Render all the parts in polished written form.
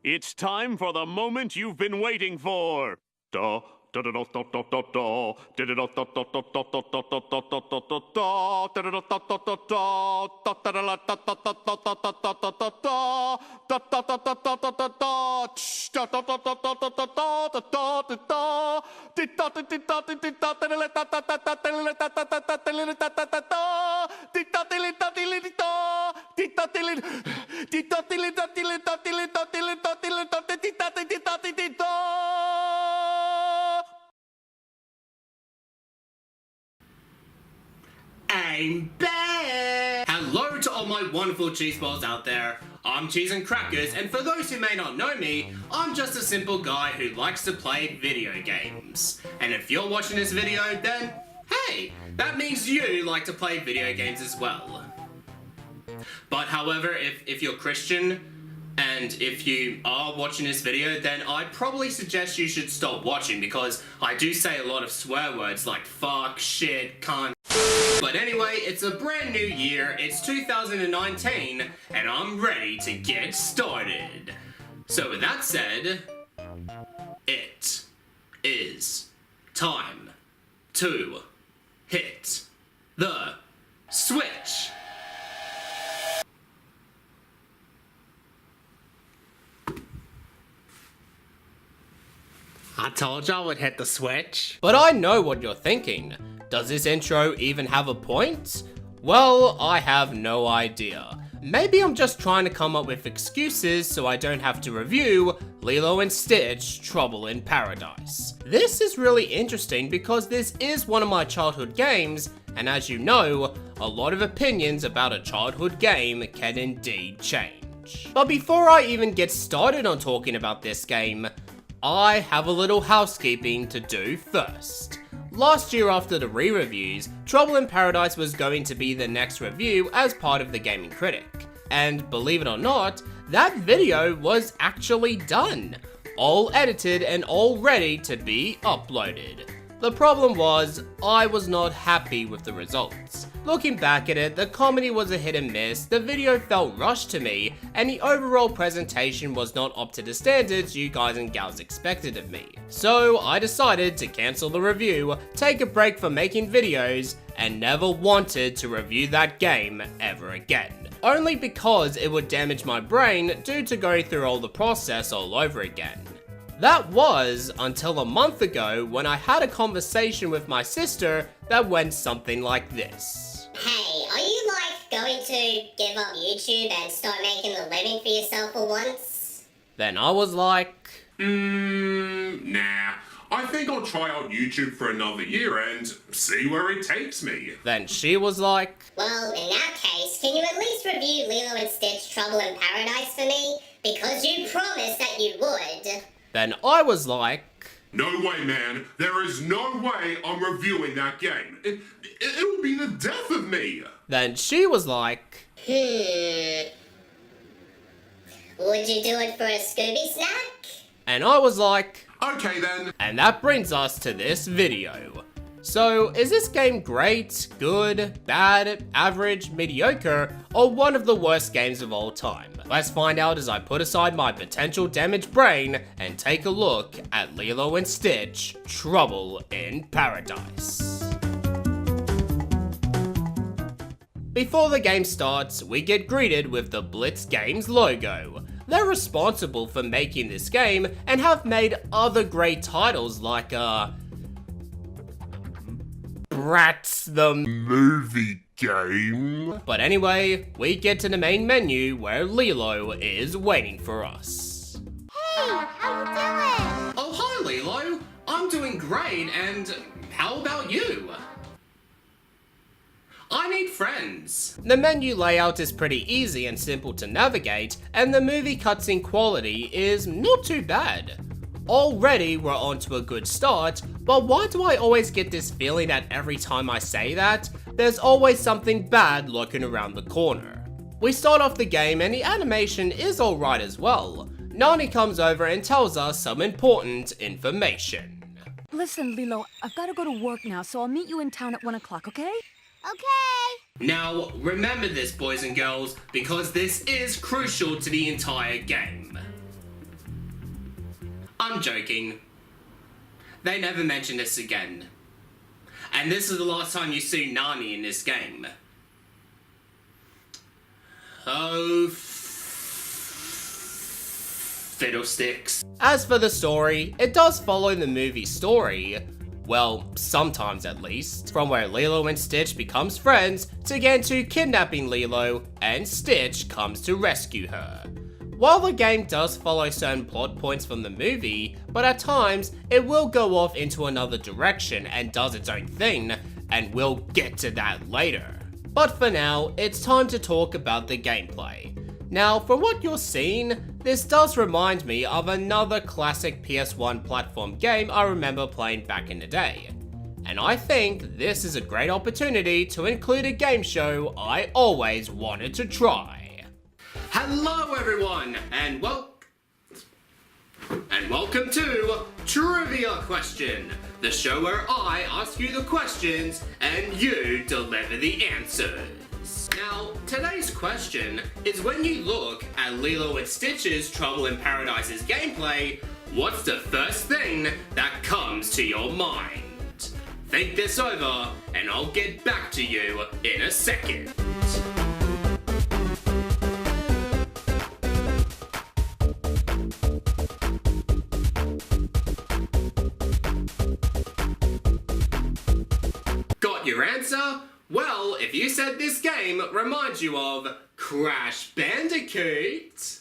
It's time for the moment you've been waiting for. Da da da da da da da da. Da da da da da da da da da da da da da da da. Da da da da da da da. Da da da da da da da da da da da da da da. Da da da da da da da da. Tsh. Da da da da da da da da da da da da da. Di da di di da di di da da da da da da da da da da da da da da da da da. Di da di da di da. Di da di di da di da di da di da di da di da di da di da di da di da. I'm back! Hello to all my wonderful cheese balls out there. I'm Cheese and Crackers, and for those who may not know me, I'm just a simple guy who likes to play video games. And if you're watching this video, then hey, that means you like to play video games as well. But however, if you're Christian, and if you are watching this video, then I'd probably suggest you should stop watching because I do say a lot of swear words like fuck, shit, cunt. But anyway, it's a brand new year, it's 2019, and I'm ready to get started. So with that said, it is time to hit the switch. I told you I would hit the switch. But I know what you're thinking. Does this intro even have a point? Well, I have no idea. Maybe I'm just trying to come up with excuses so I don't have to review Lilo and Stitch Trouble in Paradise. This is really interesting because this is one of my childhood games, and as you know, a lot of opinions about a childhood game can indeed change. But before I even get started on talking about this game, I have a little housekeeping to do first. Last year after the re-reviews, Trouble in Paradise was going to be the next review as part of the Gaming Critic. And believe it or not, that video was actually done. All edited and all ready to be uploaded. The problem was, I was not happy with the results. Looking back at it, the comedy was a hit and miss, the video felt rushed to me, and the overall presentation was not up to the standards you guys and gals expected of me. So I decided to cancel the review, take a break from making videos, and never wanted to review that game ever again. Only because it would damage my brain due to going through all the process all over again. That was until a month ago when I had a conversation with my sister that went something like this. Hey, are you going to give up YouTube and start making a living for yourself for once? Then I was like, nah. I think I'll try out YouTube for another year and see where it takes me. Then she was like, well, in that case, can you at least review Lilo and Stitch Trouble in Paradise for me? Because you promised that you would. Then I was like, no way, man. There is no way I'm reviewing that game. It'll be the death of me. Then she was like, Would you do it for a Scooby snack? And I was like, okay then. And that brings us to this video. So, is this game great, good, bad, average, mediocre, or one of the worst games of all time? Let's find out as I put aside my potential damaged brain and take a look at Lilo and Stitch Trouble in Paradise. Before the game starts, we get greeted with the Blitz Games logo. They're responsible for making this game and have made other great titles like Bratz the movie game. But anyway, we get to the main menu where Lilo is waiting for us. Hey, how you doing? Oh, hi Lilo. I'm doing great, and how about you? I need friends. The menu layout is pretty easy and simple to navigate, and the movie cutscene quality is not too bad. Already we're on to a good start, but why do I always get this feeling that every time I say that, there's always something bad lurking around the corner? We start off the game and the animation is alright as well. Nani comes over and tells us some important information. Listen, Lilo, I've got to go to work now, so I'll meet you in town at 1 o'clock, okay? Okay. Now, remember this, boys and girls, because this is crucial to the entire game. I'm joking. They never mention this again. And this is the last time you see Nani in this game. Oh, fiddlesticks. As for the story, it does follow the movie story. Well, sometimes at least. From where Lilo and Stitch becomes friends, to get into kidnapping Lilo, and Stitch comes to rescue her. While the game does follow certain plot points from the movie, but at times, it will go off into another direction and does its own thing, and we'll get to that later. But for now, it's time to talk about the gameplay. Now, from what you're seeing, this does remind me of another classic PS1 platform game I remember playing back in the day. And I think this is a great opportunity to include a game show I always wanted to try. Hello everyone, and welcome to Trivia Question, the show where I ask you the questions and you deliver the answers. Now, today's question is, when you look at Lilo and Stitch's Trouble in Paradise's gameplay, what's the first thing that comes to your mind? Think this over, and I'll get back to you in a second. Got your answer? Well, if you said this game reminds you of Crash Bandicoot,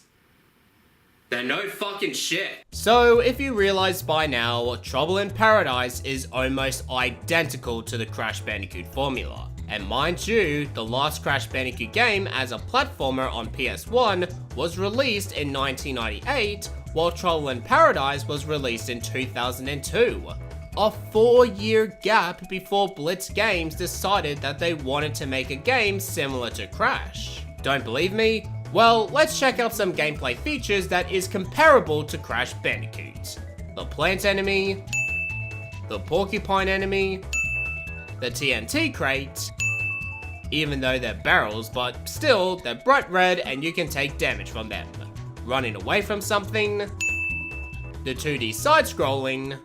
then no fucking shit. So, if you realize by now, Trouble in Paradise is almost identical to the Crash Bandicoot formula. And mind you, the last Crash Bandicoot game as a platformer on PS1 was released in 1998, while Trouble in Paradise was released in 2002. A 4-year gap before Blitz Games decided that they wanted to make a game similar to Crash. Don't believe me? Well, let's check out some gameplay features that is comparable to Crash Bandicoot. The plant enemy, the porcupine enemy, the TNT crate, even though they're barrels, but still, they're bright red and you can take damage from them. Running away from something, the 2D side-scrolling,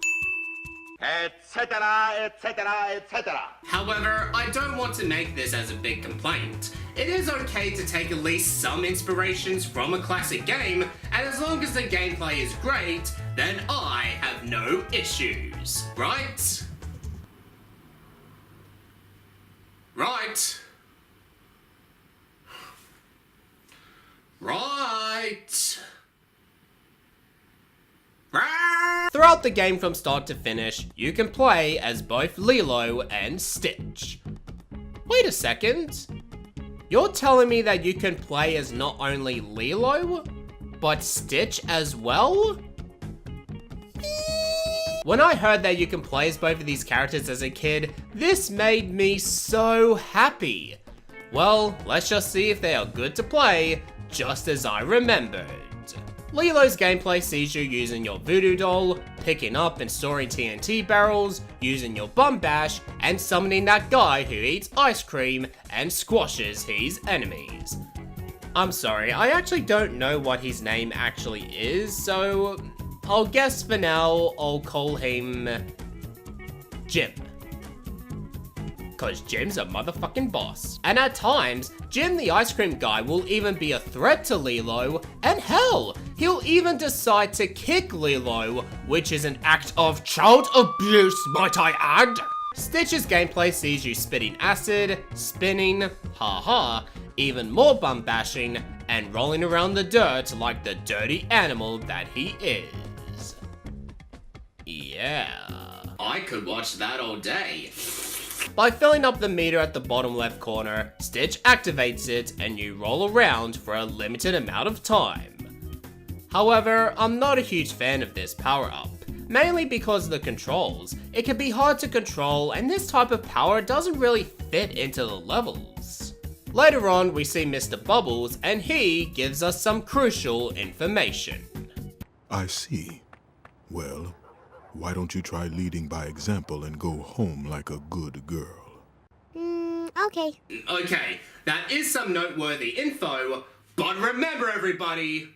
etc., etc., etc. However, I don't want to make this as a big complaint. It is okay to take at least some inspirations from a classic game, and as long as the gameplay is great, then I have no issues. Right? Right. Right. Throughout the game from start to finish, you can play as both Lilo and Stitch. Wait a second. You're telling me that you can play as not only Lilo, but Stitch as well? When I heard that you can play as both of these characters as a kid, this made me so happy. Well, let's just see if they are good to play, just as I remembered. Lilo's gameplay sees you using your voodoo doll, picking up and storing TNT barrels, using your bum bash, and summoning that guy who eats ice cream and squashes his enemies. I'm sorry, I actually don't know what his name actually is, so I'll guess for now I'll call him Jim. Cause Jim's a motherfucking boss. And at times, Jim the ice cream guy will even be a threat to Lilo, and hell, he'll even decide to kick Lilo, which is an act of child abuse, might I add. Stitch's gameplay sees you spitting acid, spinning, haha, even more bum bashing, and rolling around the dirt like the dirty animal that he is. Yeah, I could watch that all day. By filling up the meter at the bottom left corner, Stitch activates it and you roll around for a limited amount of time. However, I'm not a huge fan of this power-up, mainly because of the controls. It can be hard to control and this type of power doesn't really fit into the levels. Later on, we see Mr. Bubbles and he gives us some crucial information. I see. Well, why don't you try leading by example and go home like a good girl? Okay. Okay, that is some noteworthy info, but remember everybody,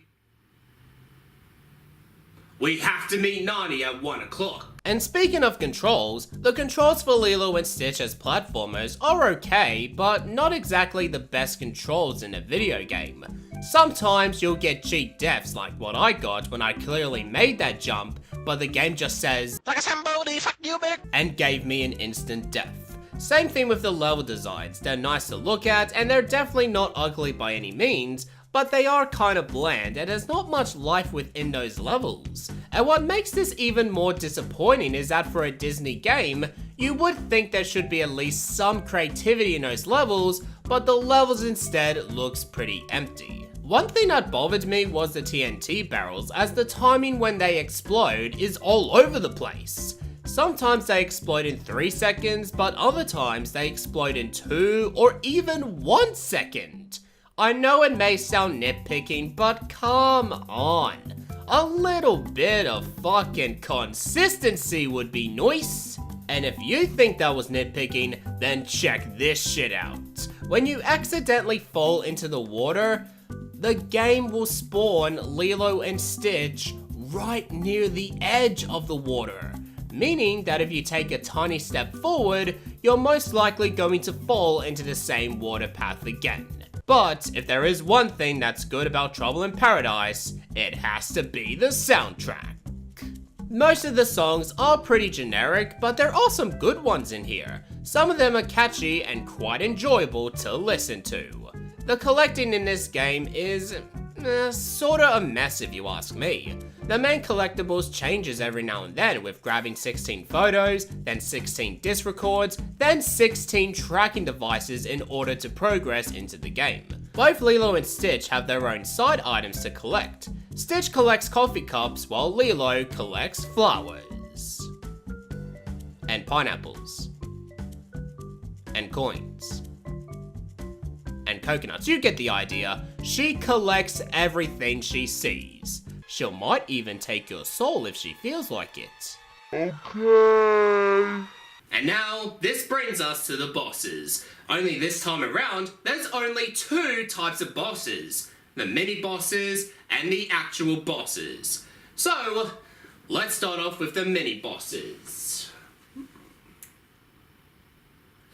we have to meet Nani at 1 o'clock. And speaking of controls, the controls for Lilo and Stitch as platformers are okay, but not exactly the best controls in a video game. Sometimes you'll get cheat deaths like what I got when I clearly made that jump, but the game just says, "Like a somebody, fuck you, bitch," and gave me an instant death. Same thing with the level designs, they're nice to look at and they're definitely not ugly by any means, but they are kind of bland and there's not much life within those levels. And what makes this even more disappointing is that for a Disney game, you would think there should be at least some creativity in those levels, but the levels instead looks pretty empty. One thing that bothered me was the TNT barrels, as the timing when they explode is all over the place. Sometimes they explode in 3 seconds, but other times they explode in 2 or even 1 second. I know it may sound nitpicking, but come on. A little bit of fucking consistency would be nice. And if you think that was nitpicking, then check this shit out. When you accidentally fall into the water, the game will spawn Lilo and Stitch right near the edge of the water. Meaning that if you take a tiny step forward, you're most likely going to fall into the same water path again. But if there is one thing that's good about Trouble in Paradise, it has to be the soundtrack. Most of the songs are pretty generic, but there are some good ones in here. Some of them are catchy and quite enjoyable to listen to. The collecting in this game is sorta a mess if you ask me. The main collectibles changes every now and then, with grabbing 16 photos, then 16 disc records, then 16 tracking devices in order to progress into the game. Both Lilo and Stitch have their own side items to collect. Stitch collects coffee cups while Lilo collects flowers. And pineapples. And coins. And coconuts, you get the idea. She collects everything she sees. She might even take your soul if she feels like it. Okay. And now, this brings us to the bosses. Only this time around, there's only 2 types of bosses. The mini bosses and the actual bosses. So, let's start off with the mini bosses.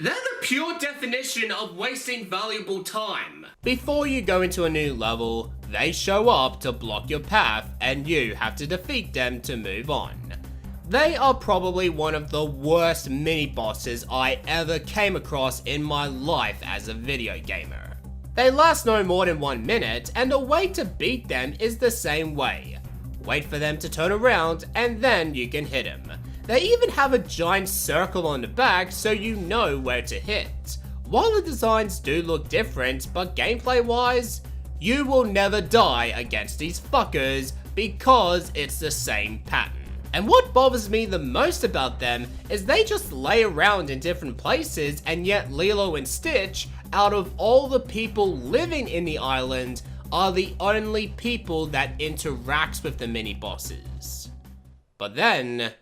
They're the pure definition of wasting valuable time. Before you go into a new level, they show up to block your path and you have to defeat them to move on. They are probably one of the worst mini bosses I ever came across in my life as a video gamer. They last no more than 1 minute and the way to beat them is the same way. Wait for them to turn around and then you can hit them. They even have a giant circle on the back so you know where to hit. While the designs do look different, but gameplay wise, you will never die against these fuckers because it's the same pattern. And what bothers me the most about them is they just lay around in different places, and yet Lilo and Stitch, out of all the people living in the island, are the only people that interacts with the mini bosses. But then,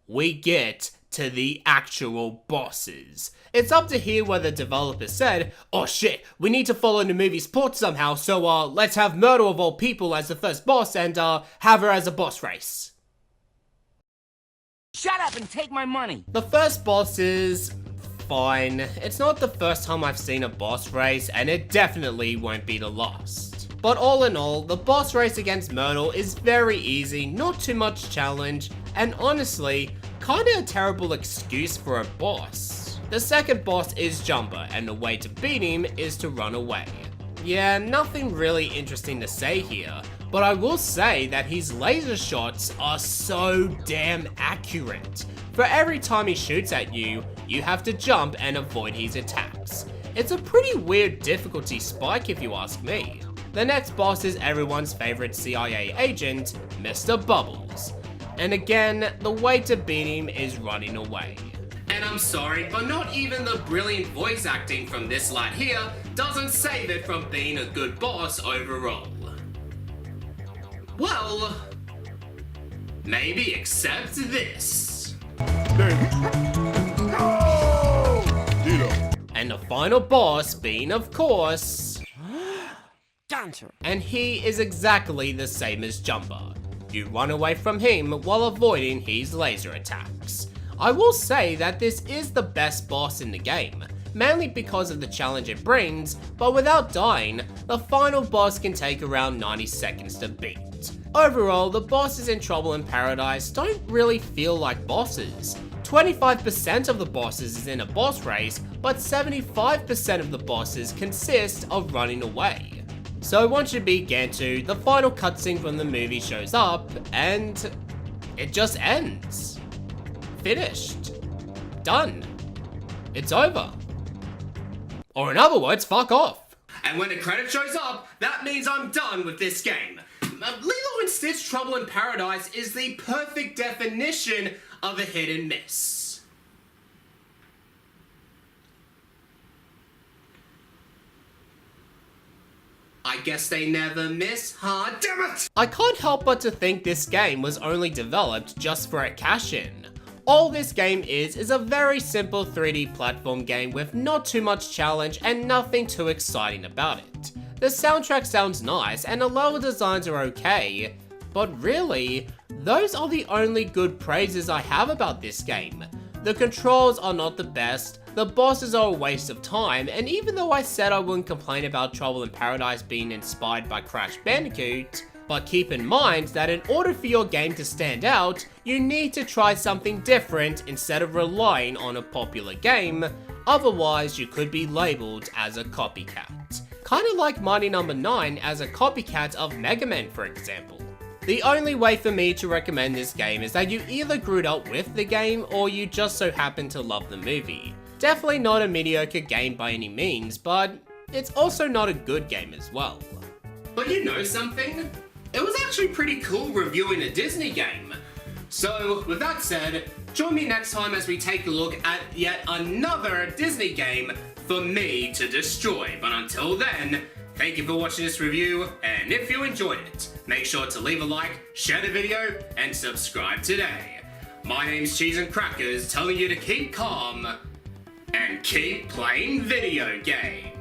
we get to the actual bosses. It's up to here where the developers said, oh shit, we need to follow the movie's plot somehow, so let's have Myrtle of all people as the first boss and have her as a boss race. Shut up and take my money! The first boss is fine. It's not the first time I've seen a boss race, and it definitely won't be the last. But all in all, the boss race against Myrtle is very easy, not too much challenge, and honestly, kinda a terrible excuse for a boss. The second boss is Jumba, and the way to beat him is to run away. Yeah, nothing really interesting to say here, but I will say that his laser shots are so damn accurate. For every time he shoots at you, you have to jump and avoid his attacks. It's a pretty weird difficulty spike if you ask me. The next boss is everyone's favorite CIA agent, Mr. Bubbles. And again, the way to beat him is running away. And I'm sorry, but not even the brilliant voice acting from this lad here doesn't save it from being a good boss overall. Well, maybe except this. And the final boss being, of course, Dancer. and he is exactly the same as Jumba. You run away from him while avoiding his laser attacks. I will say that this is the best boss in the game, mainly because of the challenge it brings, but without dying, the final boss can take around 90 seconds to beat. Overall, the bosses in Trouble in Paradise don't really feel like bosses. 25% of the bosses is in a boss race, but 75% of the bosses consist of running away. So once you beat Gantu, the final cutscene from the movie shows up, and it just ends. Finished. Done. It's over. Or in other words, fuck off. And when the credit shows up, that means I'm done with this game. Lilo and Stitch Trouble in Paradise is the perfect definition of a hit and miss. I guess they never miss, huh? Damn it! I can't help but to think this game was only developed just for a cash-in. All this game is a very simple 3D platform game with not too much challenge and nothing too exciting about it. The soundtrack sounds nice and the level designs are okay, but really, those are the only good praises I have about this game. The controls are not the best, the bosses are a waste of time, and even though I said I wouldn't complain about Trouble in Paradise being inspired by Crash Bandicoot, but keep in mind that in order for your game to stand out, you need to try something different instead of relying on a popular game, otherwise you could be labeled as a copycat. Kinda like Mighty No. 9 as a copycat of Mega Man, for example. The only way for me to recommend this game is that you either grew up with the game or you just so happen to love the movie. Definitely not a mediocre game by any means, but it's also not a good game as well. But you know something? It was actually pretty cool reviewing a Disney game. So with that said, join me next time as we take a look at yet another Disney game for me to destroy. But until then, thank you for watching this review, and if you enjoyed it, make sure to leave a like, share the video, and subscribe today. My name's Cheese and Crackers, telling you to keep calm and keep playing video games.